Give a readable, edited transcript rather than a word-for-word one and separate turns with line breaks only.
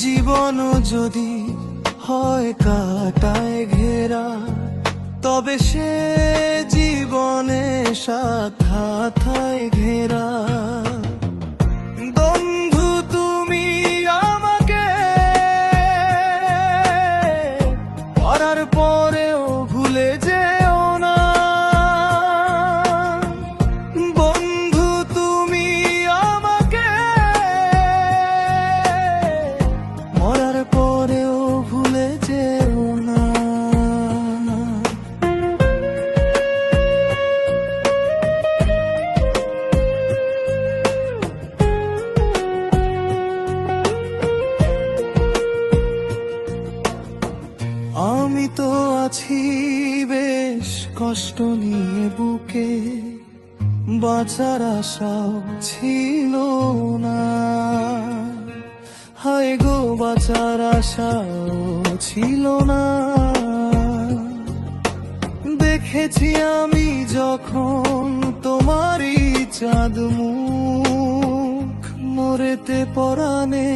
জীবন যদি হয় কাটায় ঘেরা, তবে সে জীবনে সাথায় ঘেরা। বন্ধু তুমি আমাকে করার পরেও ভুলে যেও না। বন্ধু তুমি আমাকে মরার পরেও ভুলে যেও না। আমি তো আছি বেশ কষ্ট নিয়ে বুকে, বাঁচার আশাও ছিল না। হায় গো বাঁচার আশাও ছিল না। দেখেছি আমি যখন তোমারই চাঁদ মুখ, মরেতে পরাণে